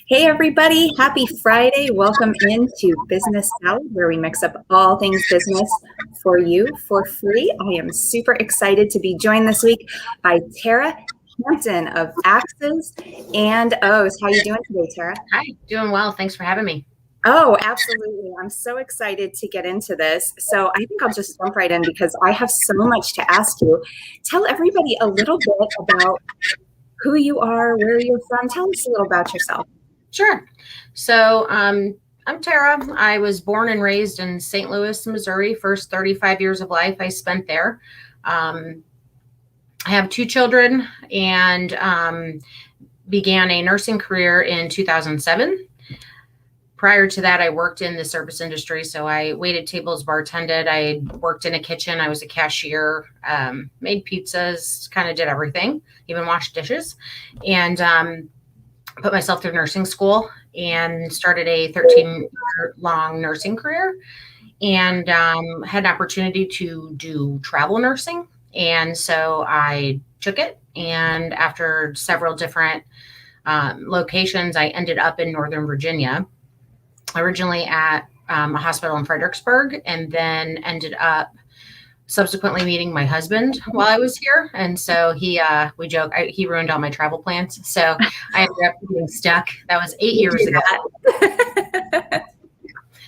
Hey everybody, happy Friday. Welcome into Business Salad, where we mix up all things business for you for free. I am super excited to be joined this week by Tara Hampton of Axes and O's. How are you doing today, Tara? Hi, doing well. Thanks for having me. Oh, absolutely. I'm so excited to get into this. So I think I'll just jump right in because I have so much to ask you. Tell everybody a little bit about who you are, where you're from. Tell us a little about yourself. Sure. So, I'm Tara. I was born and raised in St. Louis, Missouri. First 35 years of life I spent there. I have two children and began a nursing career in 2007. Prior to that, I worked in the service industry. So I waited tables, bartended. I worked in a kitchen. I was a cashier, made pizzas, kind of did everything, even washed dishes. And put myself through nursing school and started a 13-year-long nursing career and had an opportunity to do travel nursing. And so I took it. And after several different locations, I ended up in Northern Virginia, originally at a hospital in Fredericksburg, and then ended up subsequently meeting my husband while I was here. And so we joke, he ruined all my travel plans. So I ended up getting stuck. That was 8 years ago.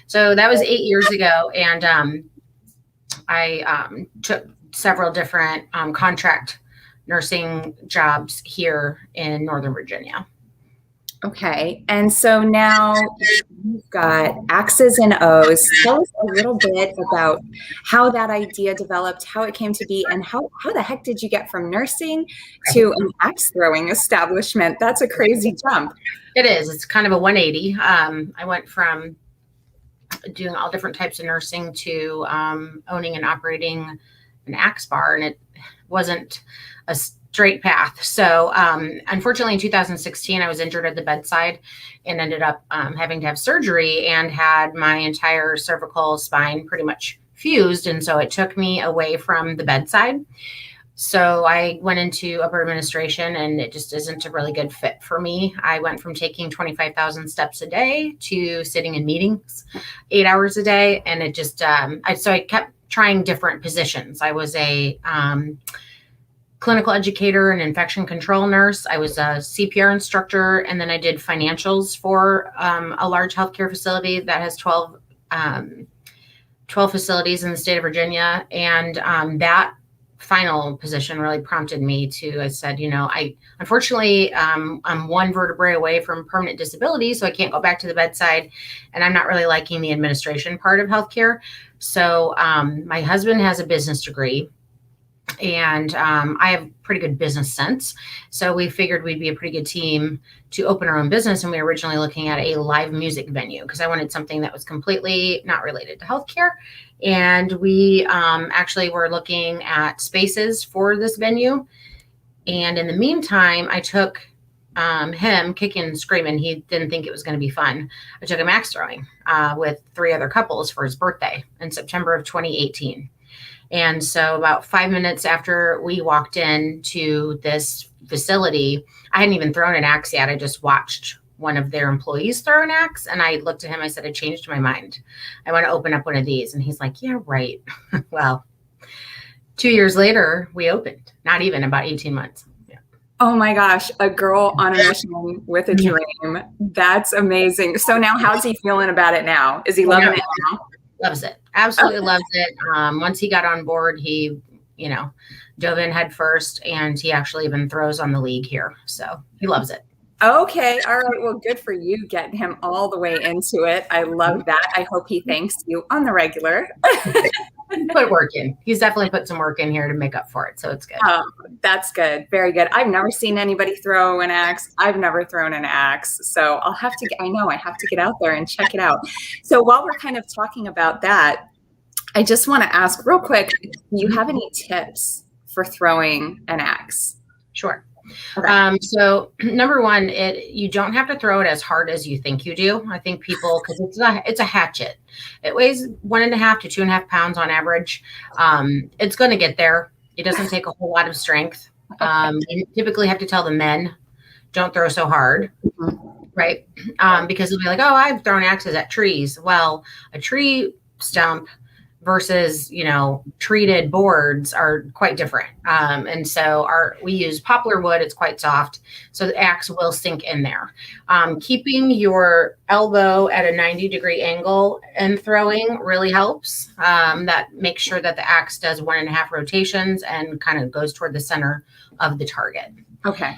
So that was 8 years ago. And I took several different contract nursing jobs here in Northern Virginia. Okay. And so now you've got X's and O's. Tell us a little bit about how that idea developed, how it came to be, and how the heck did you get from nursing to an axe throwing establishment? That's a crazy jump. It is. It's kind of a 180. I went from doing all different types of nursing to owning and operating an axe bar, and it wasn't a straight path. So unfortunately in 2016, I was injured at the bedside and ended up having to have surgery and had my entire cervical spine pretty much fused. And so it took me away from the bedside. So I went into upper administration and it just isn't a really good fit for me. I went from taking 25,000 steps a day to sitting in meetings 8 hours a day. And it just, so I kept trying different positions. I was a clinical educator and infection control nurse. I was a CPR instructor, and then I did financials for a large healthcare facility that has 12 facilities in the state of Virginia. And that final position really prompted me to, I said, unfortunately, I'm one vertebrae away from permanent disability, so I can't go back to the bedside, and I'm not really liking the administration part of healthcare. So my husband has a business degree, and I have pretty good business sense. So we figured we'd be a pretty good team to open our own business. And we were originally looking at a live music venue because I wanted something that was completely not related to healthcare. And we actually were looking at spaces for this venue. And in the meantime, I took him kicking and screaming. He didn't think it was going to be fun. I took him axe throwing with 3 other couples for his birthday in September of 2018. And so about 5 minutes after we walked into this facility, I hadn't even thrown an axe yet. I just watched one of their employees throw an axe. And I looked at him, I said, I changed my mind. I want to open up one of these. And he's like, yeah, right. Well, 2 years later, we opened, not even about 18 months. Yeah. Oh my gosh, a girl on a mission with a dream. That's amazing. So now how's he feeling about it now? Is he loving it now? Loves it. Absolutely loves it. Once he got on board, he, dove in head first, and he actually even throws on the league here. So he loves it. Okay. All right. Well, good for you getting him all the way into it. I love that. I hope he thanks you on the regular. Put work in. He's definitely put some work in here to make up for it. So it's good. That's good. Very good. I've never seen anybody throw an axe. I've never thrown an axe. So I have to get out there and check it out. So while we're kind of talking about that, I just want to ask real quick, do you have any tips for throwing an axe? Sure. Okay. So number one, you don't have to throw it as hard as you think you do. I think people, because it's a hatchet. It weighs 1.5 to 2.5 pounds on average. It's going to get there. It doesn't take a whole lot of strength. You typically have to tell the men, don't throw so hard. right? Because they'll be like, oh, I've thrown axes at trees. Well, a tree stump versus, treated boards are quite different. And so we use poplar wood. It's quite soft. So the axe will sink in there. Keeping your elbow at a 90-degree angle and throwing really helps. That makes sure that the axe does 1.5 rotations and kind of goes toward the center of the target. Okay.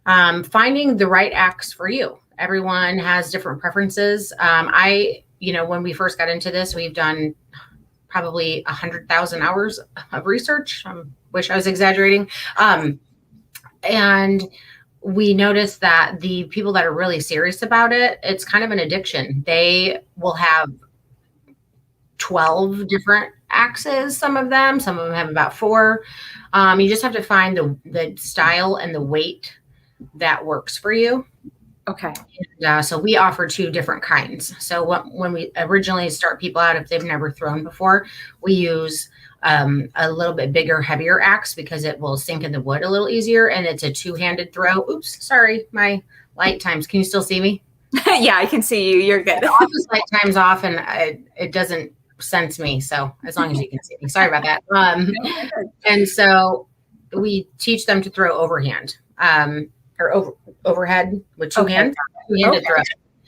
Finding the right axe for you. Everyone has different preferences. When we first got into this, we've done probably 100,000 hours of research. Wish I was exaggerating. And we noticed that the people that are really serious about it, it's kind of an addiction. They will have 12 different axes, some of them have about 4. You just have to find the style and the weight that works for you. Okay. And, so we offer 2 different kinds. So when we originally start people out, if they've never thrown before, we use a little bit bigger, heavier axe because it will sink in the wood a little easier. And it's a 2-handed throw. Oops, sorry, my light times. Can you still see me? Yeah, I can see you. You're good. Office light times off, and it doesn't sense me. So as long as you can see me, sorry about that. And so we teach them to throw overhand. Or overhead with 2 hands, 2-handed throw.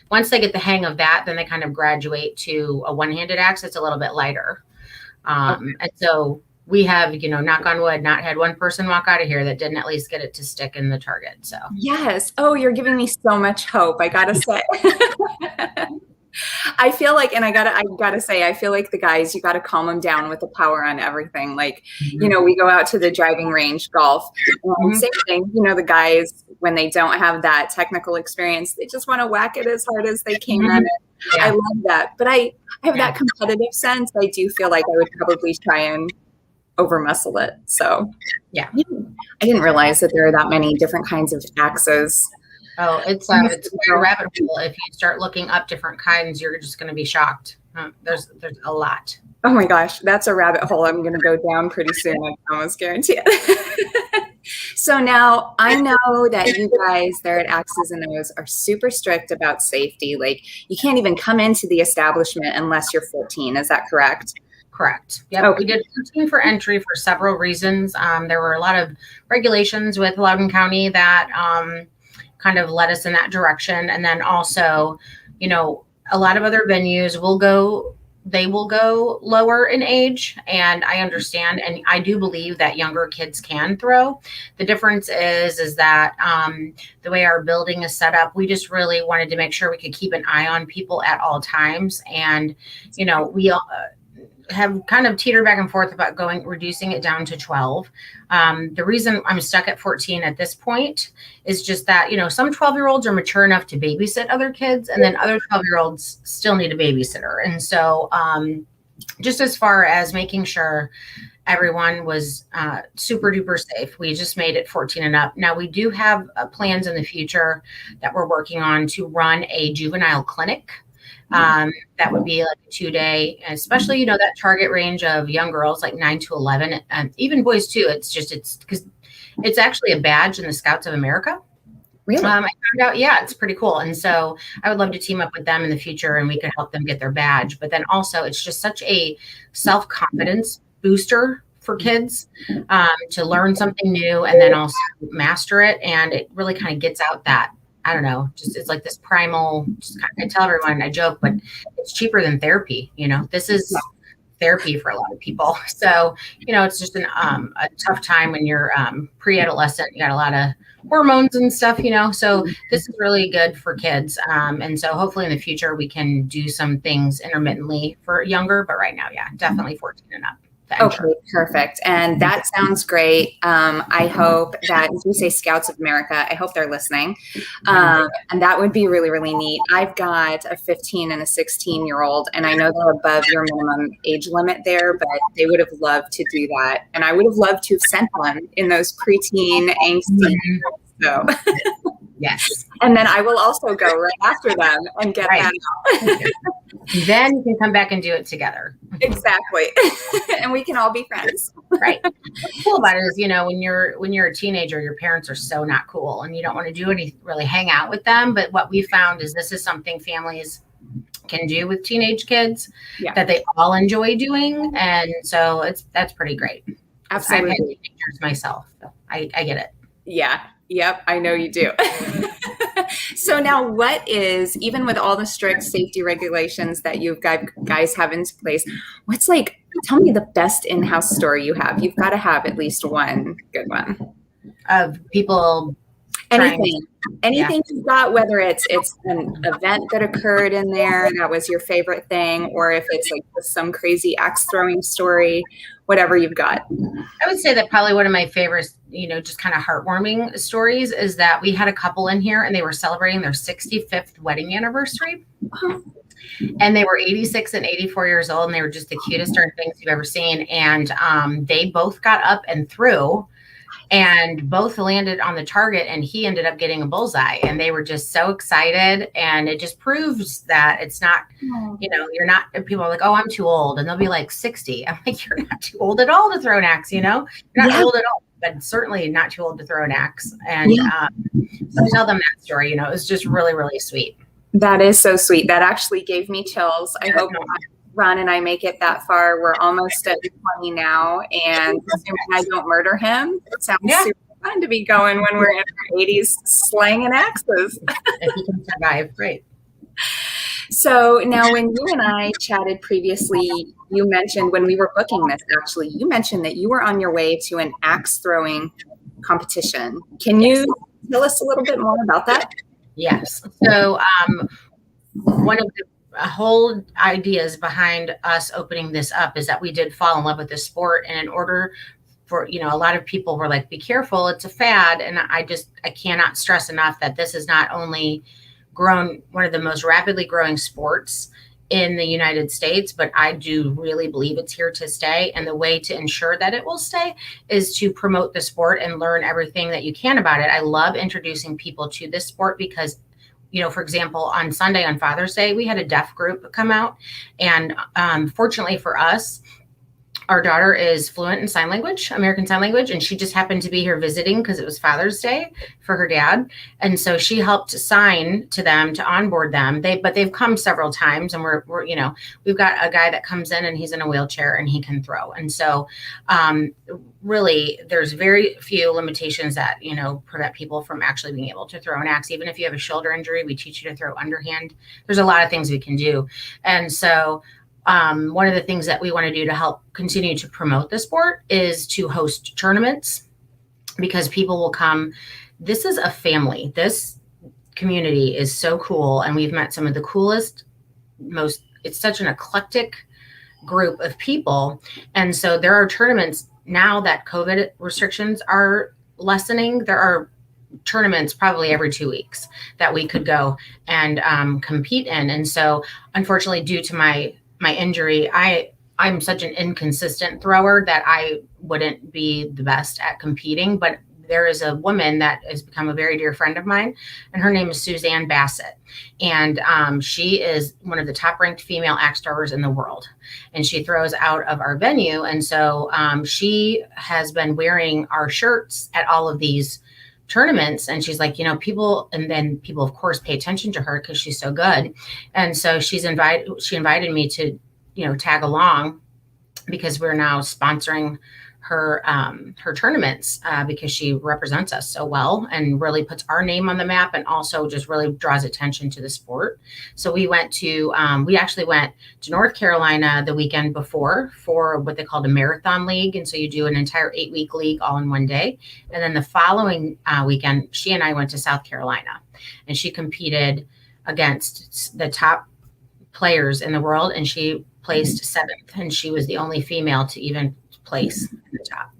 Once they get the hang of that, then they kind of graduate to a 1-handed axe. It's a little bit lighter. And so we have, knock on wood, not had one person walk out of here that didn't at least get it to stick in the target. So yes. Oh, you're giving me so much hope, I gotta say. I feel like, and I gotta say, I feel like the guys, you gotta calm them down with the power on everything. Like, we go out to the driving range, golf, same thing. The guys, when they don't have that technical experience, they just want to whack it as hard as they can. Yeah. I love that. But I have that competitive sense. I do feel like I would probably try and over muscle it. So yeah, I didn't realize that there are that many different kinds of axes. Oh, it's a rabbit hole. If you start looking up different kinds, you're just going to be shocked. There's a lot. Oh my gosh, that's a rabbit hole I'm going to go down pretty soon. I can almost guarantee it. So now I know that you guys there at Axes and O's are super strict about safety. Like you can't even come into the establishment unless you're 14. Is that correct? Correct. Yep. Okay. We did 14 for entry for several reasons. There were a lot of regulations with Loudoun County that kind of led us in that direction. And then also, a lot of other venues will go lower in age. And I understand. And I do believe that younger kids can throw. The difference is that the way our building is set up, we just really wanted to make sure we could keep an eye on people at all times. And, we have kind of teetered back and forth about reducing it down to 12. The reason I'm stuck at 14 at this point is just that, some 12-year-olds are mature enough to babysit other kids, and then other 12-year-olds still need a babysitter. And so just as far as making sure everyone was super duper safe, we just made it 14 and up. Now we do have plans in the future that we're working on to run a juvenile clinic. That would be like a 2-day, especially, that target range of young girls, like 9 to 11, and even boys too. It's because it's actually a badge in the Scouts of America. Really? I found out, it's pretty cool. And so I would love to team up with them in the future and we could help them get their badge. But then also it's just such a self-confidence booster for kids to learn something new and then also master it. And it really kind of gets out that, I don't know, just it's like this primal, I tell everyone, I joke, but it's cheaper than therapy. This is therapy for a lot of people. So, it's just a tough time when you're pre-adolescent, you got a lot of hormones and stuff, so this is really good for kids. And so hopefully in the future we can do some things intermittently for younger, but right now, definitely 14 and up. Okay, perfect. And that sounds great. I hope that, as we say, Scouts of America, I hope they're listening. And that would be really, really neat. I've got a 15 and a 16-year-old, and I know they're above your minimum age limit there, but they would have loved to do that. And I would have loved to have sent them in those preteen angsty. So. Yes. And then I will also go right after them and get that out. Then you can come back and do it together. Exactly. And we can all be friends. Right. What's cool about it is, when you're a teenager, your parents are so not cool and you don't want to do any really hang out with them. But what we found is this is something families can do with teenage kids Yeah, that they all enjoy doing. And so that's pretty great. I've had absolutely. teenagers myself. So I get it. Yeah. Yep. I know you do. So now what is, even with all the strict safety regulations that you guys have in place, what's like, tell me the best in-house story you have. You've got to have at least one good one. Of people trying. Anything, anything you've got, whether it's an event that occurred in there that was your favorite thing, or if it's like some crazy axe throwing story, whatever you've got. I would say that probably one of my favorite, just kind of heartwarming stories is that we had a couple in here and they were celebrating their 65th wedding anniversary. And they were 86 and 84 years old, and they were just the cutest darn things you've ever seen. And they both got up and threw, and both landed on the target, and he ended up getting a bullseye. And they were just so excited. And it just proves that it's not, you're not, people are like, oh, I'm too old. And they'll be like 60. I'm like, you're not too old at all to throw an axe, You're not old at all, but certainly not too old to throw an axe. And so tell them that story, it was just really, really sweet. That is so sweet. That actually gave me chills. I hope Ron and I make it that far. We're almost at 20 now, and assuming I don't murder him, it sounds super fun to be going when we're in our 80s slanging axes. If you can survive, great. So now when you and I chatted previously, you mentioned when we were booking this, actually, you mentioned that you were on your way to an axe throwing competition. Can you tell us a little bit more about that? Yes. So one of the whole ideas behind us opening this up is that we did fall in love with this sport. And in order for, a lot of people were like, be careful, it's a fad. And I cannot stress enough that this is not only grown one of the most rapidly growing sports in the United States, but I do really believe it's here to stay. And the way to ensure that it will stay is to promote the sport and learn everything that you can about it. I love introducing people to this sport because, for example, on Sunday, on Father's Day, we had a deaf group come out. And fortunately for us, our daughter is fluent in sign language, American Sign Language, and she just happened to be here visiting because it was Father's Day for her dad. And so she helped sign to them to onboard them. But they've come several times, and we're we've got a guy that comes in and he's in a wheelchair and he can throw. And so really there's very few limitations that, prevent people from actually being able to throw an axe. Even if you have a shoulder injury, we teach you to throw underhand. There's a lot of things we can do. And so one of the things that we want to do to help continue to promote the sport is to host tournaments, because people will come. This is a family. This community is so cool. And we've met some of the coolest, it's such an eclectic group of people. And so there are tournaments now that COVID restrictions are lessening. There are tournaments probably every 2 weeks that we could go and compete in. And so unfortunately, due to my injury, I'm such an inconsistent thrower that I wouldn't be the best at competing. But there is a woman that has become a very dear friend of mine, and her name is Suzanne Bassett. And she is one of the top ranked female axe throwers in the world. And she throws out of our venue. And so she has been wearing our shirts at all of these tournaments. And she's like, people of course pay attention to her because she's so good. And so she invited me to, tag along, because we're now sponsoring her tournaments because she represents us so well and really puts our name on the map, and also just really draws attention to the sport. So we actually went to North Carolina the weekend before for what they called a marathon league. And so you do an entire 8-week league all in one day. And then the following weekend, she and I went to South Carolina, and she competed against the top players in the world, and she placed 7th, and she was the only female to even place in the top.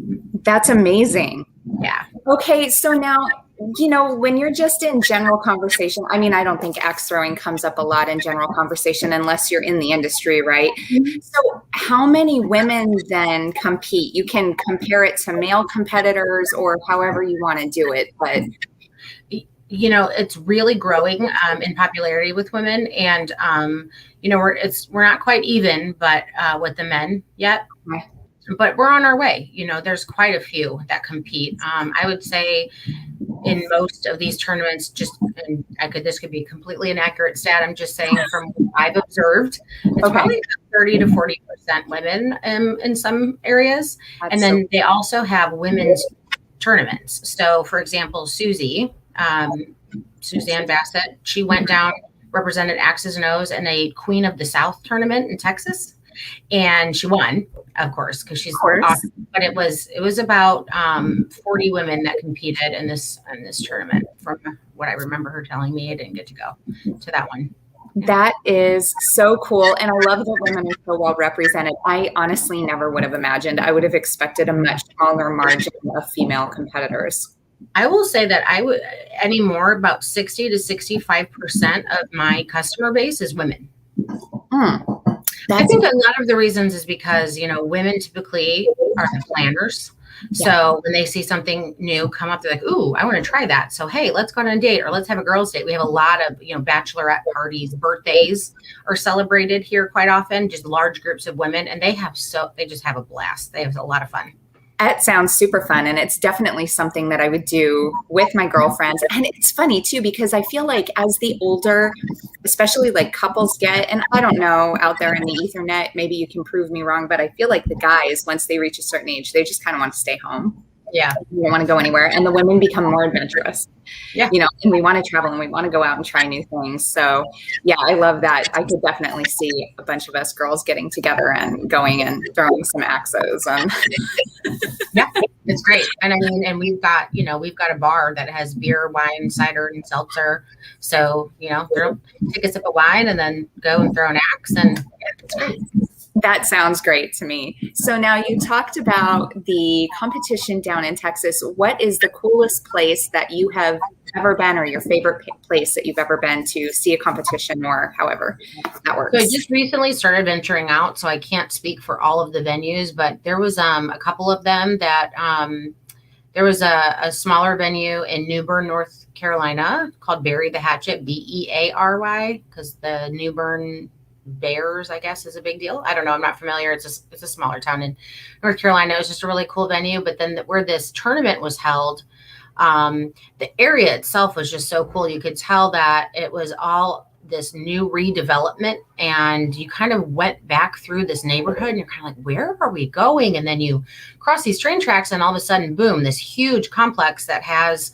That's amazing. Yeah. Okay, so now, when you're just in general conversation, I don't think axe throwing comes up a lot in general conversation unless you're in the industry, right? Mm-hmm. So how many women then compete? You can compare it to male competitors or however you want to do it, but it's really growing in popularity with women, and we're not quite even, but with the men yet. Okay. but we're on our way. There's quite a few that compete. I would say in most of these tournaments, and this could be a completely inaccurate stat. I'm just saying from what I've observed, it's probably 30 to 40% women in some areas. And then they also have women's tournaments. So for example, Suzanne Bassett, she went down, represented X's and O's in a Queen of the South tournament in Texas. And she won, of course, because she's awesome. But it was about 40 women that competed in this tournament. From what I remember her telling me, I didn't get to go to that one. That is so cool. And I love that women are so well represented. I honestly never would have imagined. I would have expected a much smaller margin of female competitors. I will say that anymore, about 60 to 65% of my customer base is women. I think a lot of the reasons is because, women typically are the planners. So when they see something new come up, they're like, ooh, I want to try that. So, hey, let's go on a date, or let's have a girls' date. We have a lot of, bachelorette parties, birthdays are celebrated here quite often, just large groups of women. And they just have a blast. They have a lot of fun. That sounds super fun. And it's definitely something that I would do with my girlfriends. And it's funny too, because I feel like as the older, especially like couples get, and I don't know out there in the ethernet, maybe you can prove me wrong, but I feel like the guys, once they reach a certain age, they just kind of want to stay home. Yeah. We don't want to go anywhere. And the women become more adventurous. Yeah. And we want to travel and we want to go out and try new things. So yeah, I love that. I could definitely see a bunch of us girls getting together and going and throwing some axes. Yeah, it's great. And I mean, and we've got a bar that has beer, wine, cider, and seltzer. So, take a sip of wine and then go and throw an axe, and it's great. That sounds great to me. So now you talked about the competition down in Texas. What is the coolest place that you have ever been, or your favorite place that you've ever been to see a competition, or however that works? So I just recently started venturing out, so I can't speak for all of the venues, but there was a couple of them that there was a smaller venue in New Bern, North Carolina called Bury the Hatchet, Beary, because the New Bern Bears, I guess, is a big deal. I don't know. I'm not familiar. It's a smaller town in North Carolina. It was just a really cool venue. But then where this tournament was held, the area itself was just so cool. You could tell that it was all this new redevelopment, and you kind of went back through this neighborhood and you're kind of like, where are we going? And then you cross these train tracks and all of a sudden, boom, this huge complex that has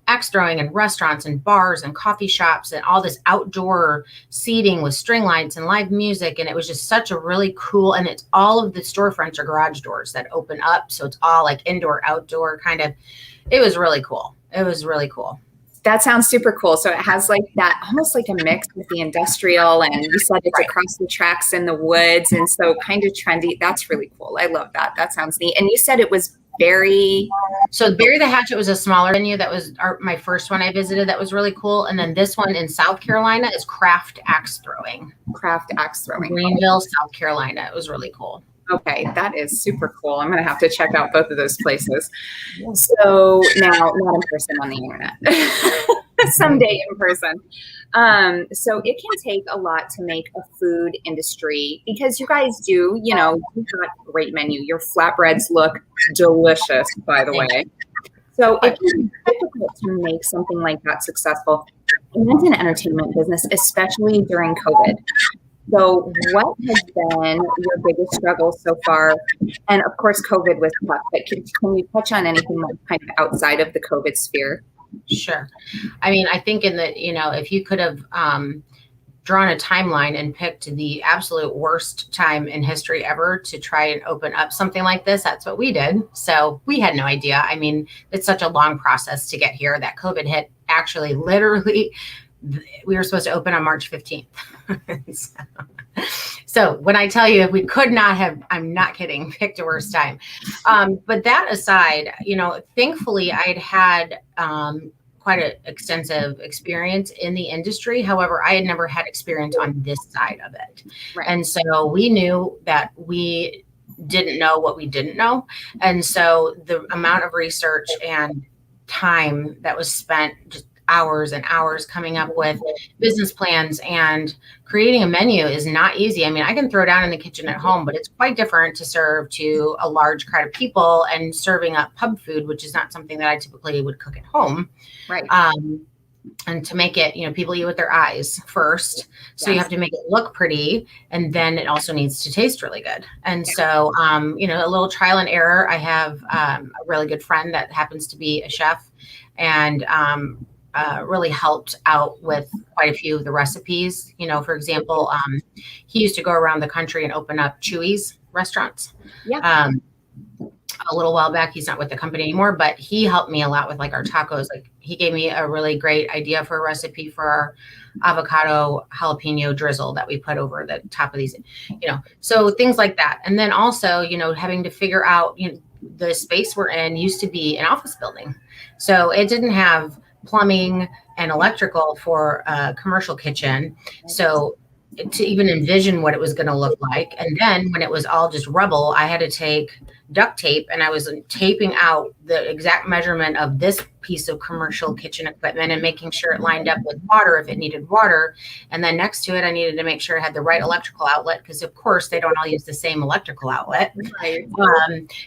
axe throwing and restaurants and bars and coffee shops and all this outdoor seating with string lights and live music. And it was just such a really cool, and it's all of the storefronts are garage doors that open up. So it's all like indoor, outdoor kind of, it was really cool. It was really cool. That sounds super cool. So it has like that, almost like a mix with the industrial, and you said it's across the tracks in the woods. And so kind of trendy. That's really cool. I love that. That sounds neat. And you said it was So Bury the Hatchet was a smaller venue. That was my first one I visited. That was really cool. And then this one in South Carolina is Craft Axe Throwing. Greenville, South Carolina. It was really cool. Okay, that is super cool. I'm going to have to check out both of those places. So now, not in person, on the internet. Someday in person. So it can take a lot to make a food industry, because you guys do, you've got a great menu. Your flatbreads look delicious, by the way. So it can be difficult to make something like that successful in the entertainment business, especially during COVID. So what has been your biggest struggle so far? And of course, COVID was tough, but can you touch on anything like kind of outside of the COVID sphere? Sure. I mean, I think if you could have drawn a timeline and picked the absolute worst time in history ever to try and open up something like this, that's what we did. So we had no idea. I mean, it's such a long process to get here that COVID hit. Actually, literally, we were supposed to open on March 15th. So when I tell you we could not have, I'm not kidding, picked a worse time. But that aside, thankfully I'd had quite an extensive experience in the industry. However, I had never had experience on this side of it. Right. And so we knew that we didn't know what we didn't know. And so the amount of research and time that was spent just hours and hours coming up with business plans, and creating a menu is not easy. I mean, I can throw down in the kitchen at home, but it's quite different to serve to a large crowd of people and serving up pub food, which is not something that I typically would cook at home. Right. And to make it, people eat with their eyes first. So you have to make it look pretty, and then it also needs to taste really good. And so, a little trial and error. I have a really good friend that happens to be a chef, and really helped out with quite a few of the recipes. For example, he used to go around the country and open up Chewy's restaurants. Yeah. A little while back. He's not with the company anymore, but he helped me a lot with like our tacos. Like he gave me a really great idea for a recipe for our avocado jalapeno drizzle that we put over the top of these, so things like that. And then also, having to figure out, the space we're in used to be an office building. So it didn't have plumbing and electrical for a commercial kitchen. So to even envision what it was going to look like. And then when it was all just rubble, I had to take duct tape and I was taping out the exact measurement of this piece of commercial kitchen equipment and making sure it lined up with water if it needed water. And then next to it, I needed to make sure it had the right electrical outlet, because of course they don't all use the same electrical outlet. Right.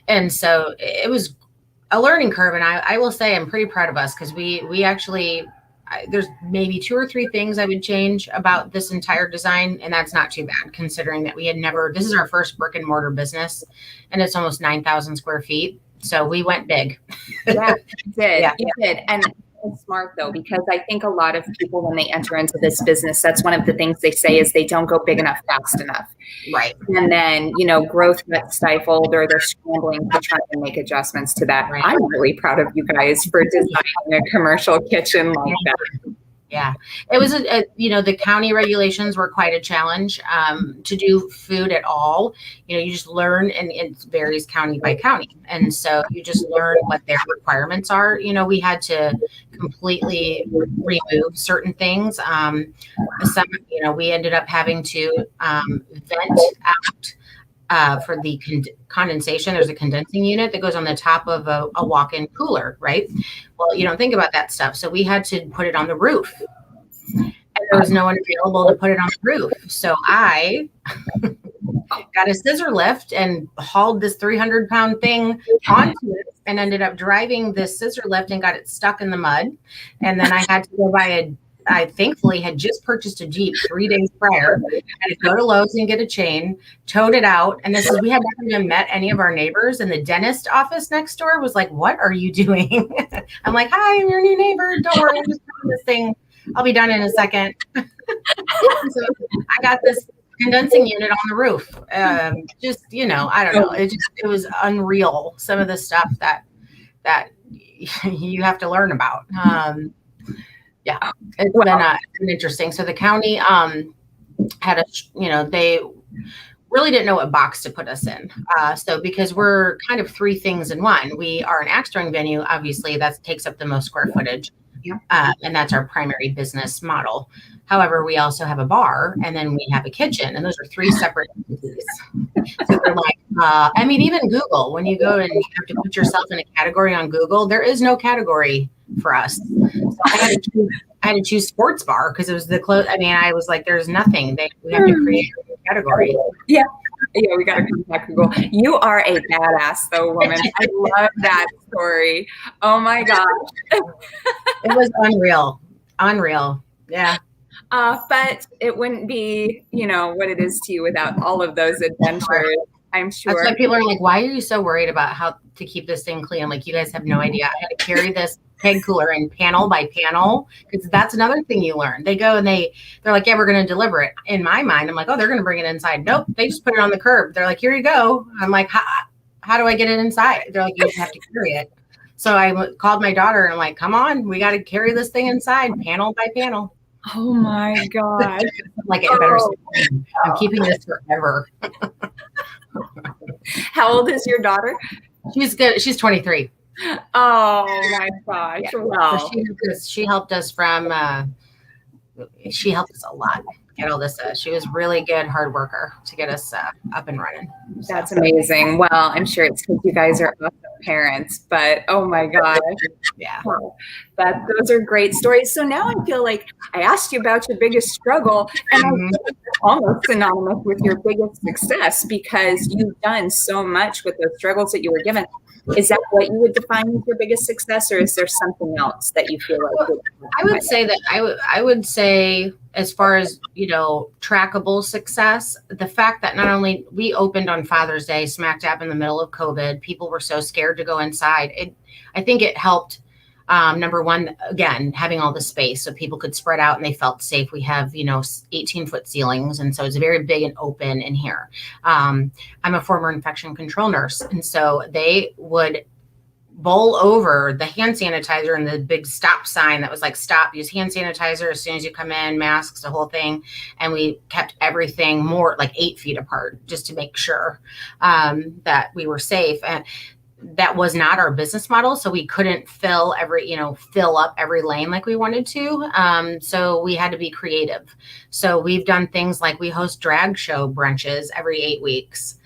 And so it was a learning curve. And I will say I'm pretty proud of us, because we actually, there's maybe 2 or 3 things I would change about this entire design. And that's not too bad, considering that we had never, this is our first brick and mortar business, and it's almost 9,000 square feet. So we went big. Yeah, you did. Yeah. You did. And it's smart though, because I think a lot of people, when they enter into this business, that's one of the things they say is they don't go big enough fast enough. Right. And then, growth gets stifled, or they're scrambling to try and make adjustments to that. Right. I'm really proud of you guys for designing a commercial kitchen like that. Yeah, it was the county regulations were quite a challenge to do food at all. You just learn, and it varies county by county. And so you just learn what their requirements are. We had to completely remove certain things. We ended up having to vent out for the condensation. There's a condensing unit that goes on the top of a walk-in cooler, right? Well, you don't think about that stuff. So we had to put it on the roof, and there was no one available to put it on the roof. So I got a scissor lift and hauled this 300-pound thing onto it, and ended up driving this scissor lift and got it stuck in the mud. And then I had to go buy I thankfully had just purchased a Jeep 3 days prior. I had to go to Lowe's and get a chain, towed it out. And we had not even met any of our neighbors. And the dentist office next door was like, "What are you doing?" I'm like, "Hi, I'm your new neighbor. Don't worry, I'm just doing this thing. I'll be done in a second." So I got this condensing unit on the roof. I don't know. It was unreal. Some of the stuff that you have to learn about. Yeah, it's been interesting. So the county had they really didn't know what box to put us in. So because we're kind of 3 things in one, we are an axe throwing venue. Obviously, that takes up the most square footage. Yeah. And that's our primary business model. However, we also have a bar, and then we have a kitchen, and those are 3 separate entities. So they're like, even Google, when you go and you have to put yourself in a category on Google, there is no category for us. So I had to choose sports bar, because it was the close. I was like, there's nothing. We have to create a category. Yeah. Yeah, we got to contact Google. You are a badass, though, woman. I love that story. Oh my gosh. It was unreal. Yeah. But it wouldn't be, what it is to you without all of those adventures, I'm sure. That's why people are like, "Why are you so worried about how to keep this thing clean?" I'm like, you guys have no idea. I had to carry this keg cooler in panel by panel, because that's another thing you learn. They go and they're like, "Yeah, we're going to deliver it." In my mind, I'm like, "Oh, they're going to bring it inside." Nope, they just put it on the curb. They're like, "Here you go." I'm like, how do I get it inside? They're like, "You just have to carry it." So I called my daughter and I'm like, "Come on, we got to carry this thing inside, panel by panel." Oh my God. Like, it better. I'm keeping this forever. How old is your daughter? She's good. She's 23. Oh my gosh. Yeah. Wow. So she helped us she helped us a lot get all this. She was really good, hard worker to get us up and running. That's amazing. Well, I'm sure it's because you guys are awesome parents, but oh my gosh. Yeah. Wow. Those are great stories. So now I feel like I asked you about your biggest struggle, and I feel like it's almost synonymous with your biggest success because you've done so much with those struggles that you were given. Is that what you would define as your biggest success, or is there something else that you feel like? Well, I would say that I would say, as far as, trackable success, the fact that not only we opened on Father's Day, smack dab in the middle of COVID, people were so scared to go inside. I think it helped. Number one, again, having all the space so people could spread out and they felt safe. We have, 18-foot ceilings. And so it's very big and open in here. I'm a former infection control nurse. And so they would bowl over the hand sanitizer and the big stop sign that was like, stop, use hand sanitizer as soon as you come in, masks, the whole thing. And we kept everything more like 8 feet apart just to make sure that we were safe. And that was not our business model. So we couldn't fill up every lane like we wanted to. So we had to be creative. So we've done things like we host drag show brunches every 8 weeks.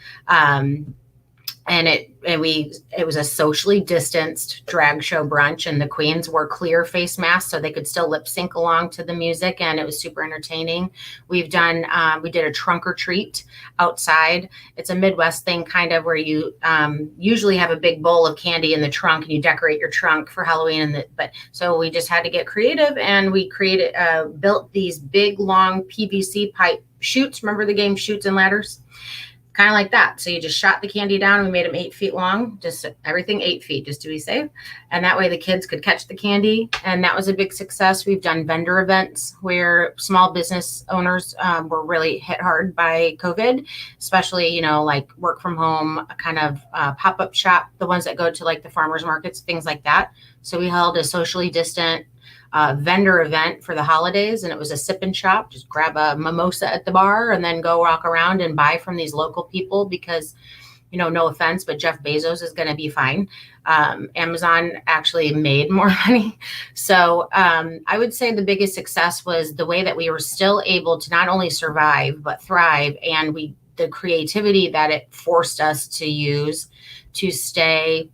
And it was a socially distanced drag show brunch, and the queens wore clear face masks so they could still lip sync along to the music, and it was super entertaining. We did a trunk or treat outside. It's a Midwest thing, kind of, where you usually have a big bowl of candy in the trunk and you decorate your trunk for Halloween. So we just had to get creative, and we built these big long PVC pipe chutes. Remember the game Chutes and Ladders? Kind of like that. So you just shot the candy down. We made them 8 feet long, just everything 8 feet, just to be safe. And that way the kids could catch the candy. And that was a big success. We've done vendor events where small business owners were really hit hard by COVID, especially, like work from home, kind of pop-up shop, the ones that go to like the farmers markets, things like that. So we held a socially distant vendor event for the holidays, and it was a sip and shop. Just grab a mimosa at the bar and then go walk around and buy from these local people because, no offense, but Jeff Bezos is going to be fine. Amazon actually made more money. So I would say the biggest success was the way that we were still able to not only survive, but thrive. And the creativity that it forced us to use to stay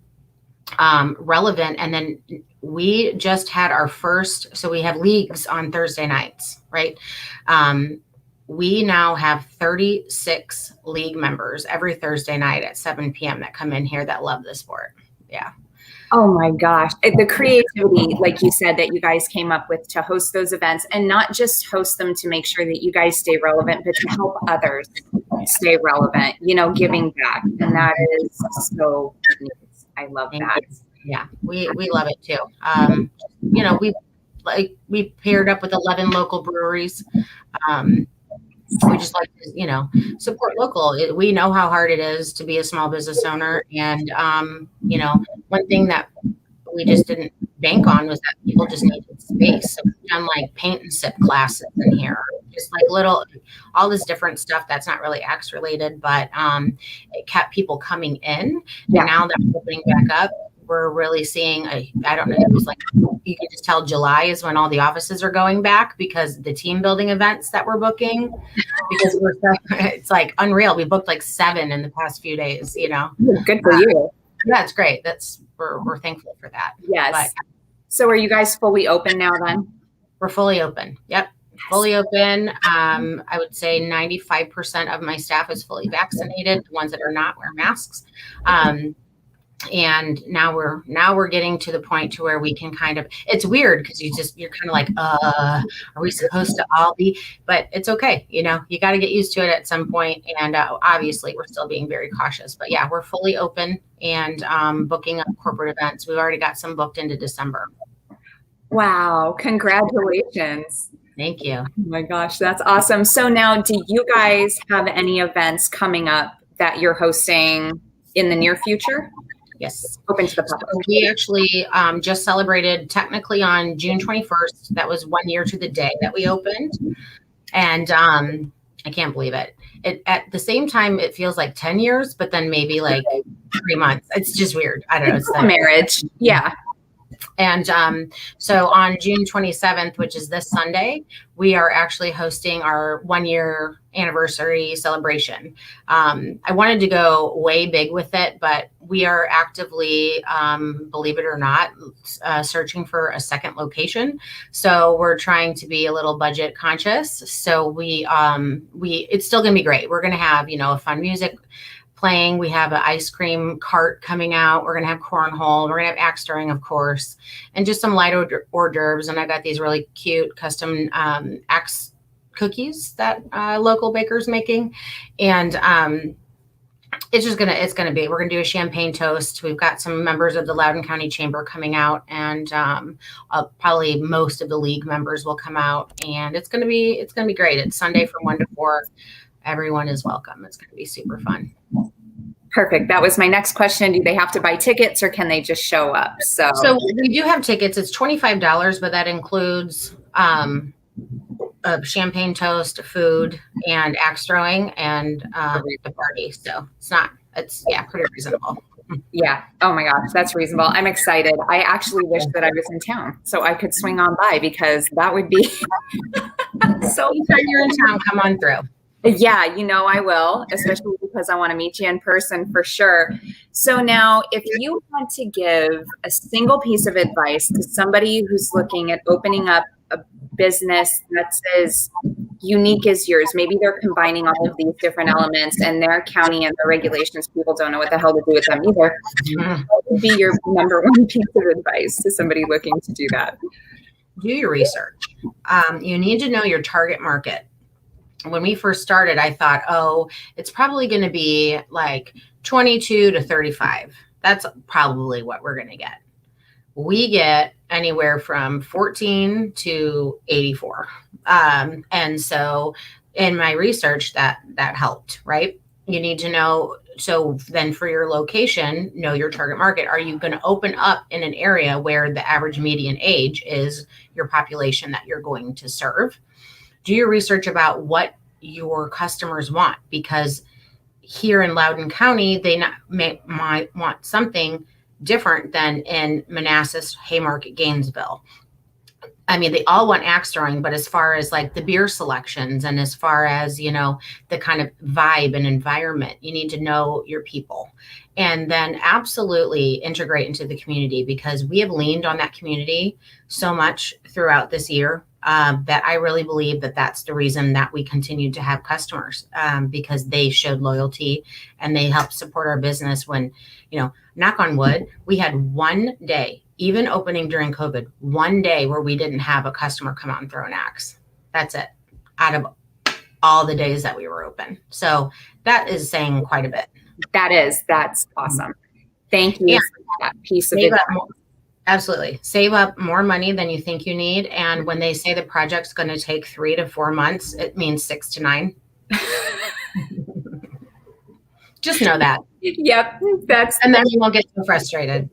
relevant. And then we just had our first, so we have leagues on Thursday nights, right? We now have 36 league members every Thursday night at 7 p.m. that come in here that love the sport. Yeah. Oh my gosh. The creativity, like you said, that you guys came up with to host those events, and not just host them to make sure that you guys stay relevant, but to help others stay relevant, giving back. And that is so neat. I love that. Yeah, we love it too. We paired up with 11 local breweries. We just like to, support local. We know how hard it is to be a small business owner. And, one thing that we just didn't bank on was that people just needed space. So we've done like paint and sip classes in here, just like all this different stuff that's not really Axe related, but it kept people coming in. Yeah. And now that we're opening back up, we're really seeing I don't know, it was like, you can just tell July is when all the offices are going back because the team building events that we're booking, because it's like unreal. We booked like 7 in the past few days, Good for you. Yeah, it's great. We're thankful for that. Yes. But, so are you guys fully open now then? We're fully open. Yep. Fully open. I would say 95% of my staff is fully vaccinated. The ones that are not wear masks. And now we're getting to the point to where we can kind of, it's weird because you're kind of like, are we supposed to all be, but it's okay. You got to get used to it at some point. And obviously we're still being very cautious, but yeah, we're fully open and booking up corporate events. We've already got some booked into December. Wow. Congratulations. Thank you. Oh my gosh, that's awesome. So now, do you guys have any events coming up that you're hosting in the near future? Yes. Open to the public. So we actually just celebrated technically on June 21st. That was 1 year to the day that we opened. And I can't believe it. At the same time, it feels like 10 years, but then maybe like 3 months. It's just weird. I don't know. It's a marriage. Yeah. And so on June 27th, which is this Sunday, we are actually hosting our 1-year anniversary celebration. I wanted to go way big with it, but we are actively, believe it or not, searching for a second location. So we're trying to be a little budget conscious. So it's still going to be great. We're going to have, a fun music playing. We have an ice cream cart coming out. We're going to have cornhole. We're going to have axe throwing, of course, and just some light hors d'oeuvres. And I got these really cute custom axe cookies that local baker's making. And it's going to be, we're going to do a champagne toast. We've got some members of the Loudoun County Chamber coming out, and probably most of the league members will come out, and it's going to be great. It's Sunday from 1 to 4. Everyone is welcome. It's going to be super fun. Perfect. That was my next question. Do they have to buy tickets or can they just show up? So we do have tickets. It's $25, but that includes a champagne toast, food, and axe throwing, and the party. So it's pretty reasonable. Yeah. Oh my gosh, that's reasonable. I'm excited. I actually wish that I was in town so I could swing on by, because that would be so anytime you're in town, come on through. Yeah, I will, especially because I want to meet you in person for sure. So now, if you had to give a single piece of advice to somebody who's looking at opening up a business that's as unique as yours, maybe they're combining all of these different elements, and their county and their regulations, people don't know what the hell to do with them either. What would be your number one piece of advice to somebody looking to do that? Do your research. You need to know your target market. When we first started, I thought, it's probably going to be like 22 to 35. That's probably what we're going to get. We get anywhere from 14 to 84. And so in my research, that helped, right? You need to know. So then for your location, know your target market. Are you going to open up in an area where the average median age is your population that you're going to serve? Do your research about what your customers want, because here in Loudoun County, they might want something different than in Manassas, Haymarket, Gainesville. I mean, they all want axe throwing, but as far as like the beer selections and as far as, the kind of vibe and environment, you need to know your people, and then absolutely integrate into the community, because we have leaned on that community so much throughout this year. That I really believe that that's the reason that we continue to have customers, because they showed loyalty and they helped support our business when, knock on wood, we had one day, even opening during COVID, one day where we didn't have a customer come out and throw an axe. That's it, out of all the days that we were open. So that is saying quite a bit. That's awesome. Thank you for that piece of it. Absolutely. Save up more money than you think you need. And when they say the project's going to take 3 to 4 months, it means 6 to 9. Just know that. Yep. And then you won't get so frustrated.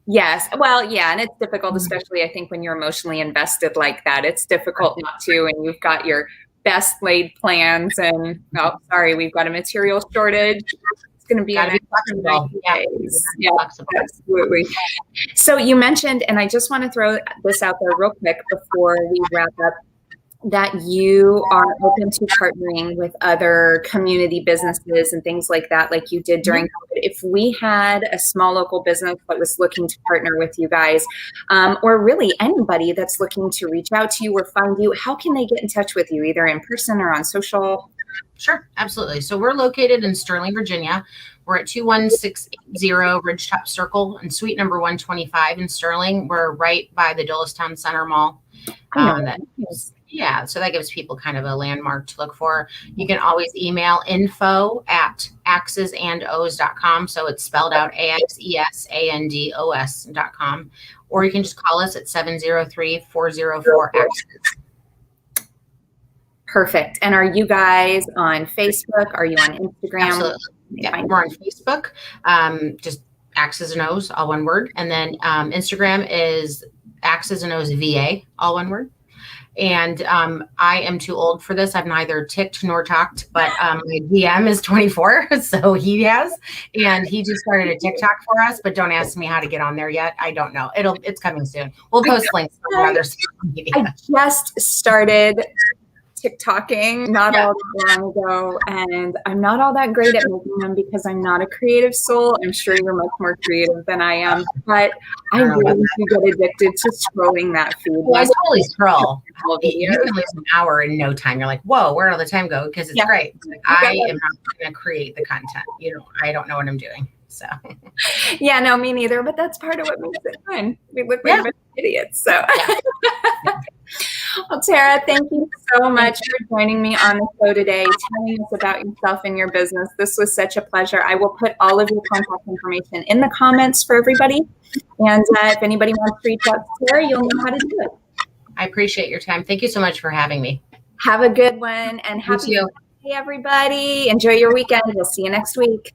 Yes. Well, yeah. And it's difficult, especially I think when you're emotionally invested like that, it's difficult not to, and you've got your best laid plans and, we've got a material shortage. Going to be flexible. Yeah, absolutely. So you mentioned, and I just want to throw this out there real quick before we wrap up, that you are open to partnering with other community businesses and things like that, like you did during COVID. If we had a small local business that was looking to partner with you guys, or really anybody that's looking to reach out to you or find you, how can they get in touch with you, either in person or on social? Sure, absolutely. So we're located in Sterling, Virginia. We're at 21680 Ridgetop Circle and suite number 125 in Sterling. We're right by the Dullestown Center Mall. So that gives people kind of a landmark to look for. You can always email info@axesandos.com. So it's spelled out AXESANDOS.com. Or you can just call us at 703-404-AXES. Perfect. And are you guys on Facebook? Are you on Instagram? Absolutely. Yeah, we're on Facebook. Just Axes and O's, all one word. And then Instagram is Axes and O's VA, all one word. And I am too old for this. I've neither ticked nor talked, but my DM is 24, so he has, and he just started a TikTok for us. But don't ask me how to get on there yet. I don't know. It's coming soon. We'll post links on other social media. I just started TikToking not all that long ago, and I'm not all that great at making them because I'm not a creative soul. I'm sure you're much more creative than I am, but I really do get addicted to scrolling that feed. Well, I totally scroll. You can lose an hour in no time. You're like, whoa, where did all the time go? Because it's great. I am not going to create the content. I don't know what I'm doing. So yeah, no, me neither. But that's part of what makes it fun. We look like idiots. So well, Tara, thank you so much for joining me on the show today, telling us about yourself and your business. This was such a pleasure. I will put all of your contact information in the comments for everybody. And if anybody wants to reach out to Tara, you'll know how to do it. I appreciate your time. Thank you so much for having me. Have a good one, and happy Friday, everybody. Enjoy your weekend. We'll see you next week.